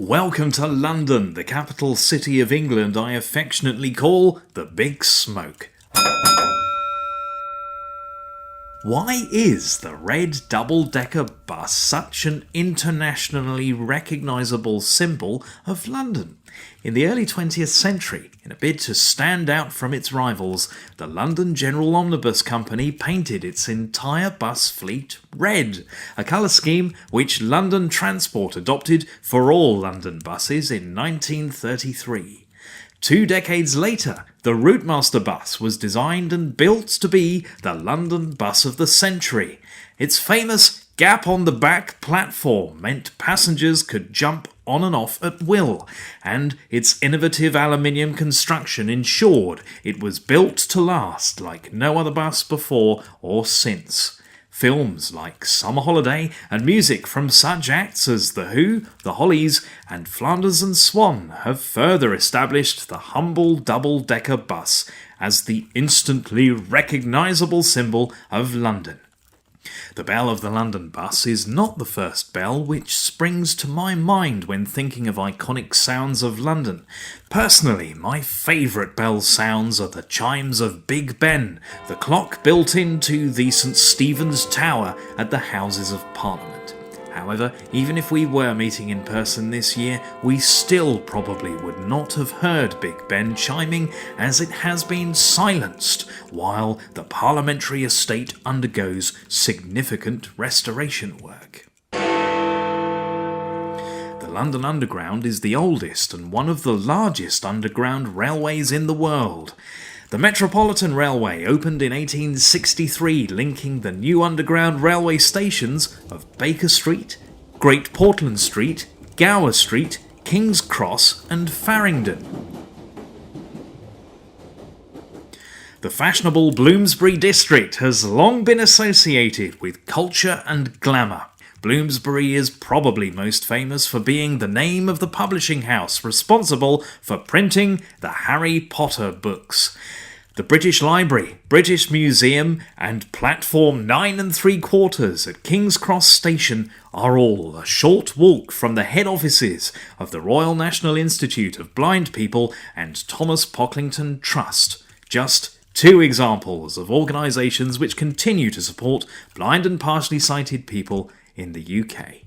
Welcome to London, the capital city of England I affectionately call the Big Smoke. Why is the red double-decker bus such an internationally recognisable symbol of London? In the early 20th century, in a bid to stand out from its rivals, the London General Omnibus Company painted its entire bus fleet red, a colour scheme which London Transport adopted for all London buses in 1933. 2 decades later, the Routemaster bus was designed and built to be the London bus of the century. Its famous gap on the back platform meant passengers could jump on and off at will, and its innovative aluminium construction ensured it was built to last like no other bus before or since. Films like Summer Holiday and music from such acts as The Who, The Hollies and Flanders and Swan have further established the humble double-decker bus as the instantly recognisable symbol of London. The bell of the London bus is not the first bell which springs to my mind when thinking of iconic sounds of London. Personally, my favourite bell sounds are the chimes of Big Ben, the clock built into the St Stephen's Tower at the Houses of Parliament. However, even if we were meeting in person this year, we still probably would not have heard Big Ben chiming, as it has been silenced while the parliamentary estate undergoes significant restoration work. The London Underground is the oldest and one of the largest underground railways in the world. The Metropolitan Railway opened in 1863, linking the new underground railway stations of Baker Street, Great Portland Street, Gower Street, King's Cross and Farringdon. The fashionable Bloomsbury district has long been associated with culture and glamour. Bloomsbury is probably most famous for being the name of the publishing house responsible for printing the Harry Potter books. The British Library, British Museum and Platform 9 3/4 at King's Cross Station are all a short walk from the head offices of the Royal National Institute of Blind People and Thomas Pocklington Trust. Just 2 examples of organisations which continue to support blind and partially sighted people in the UK.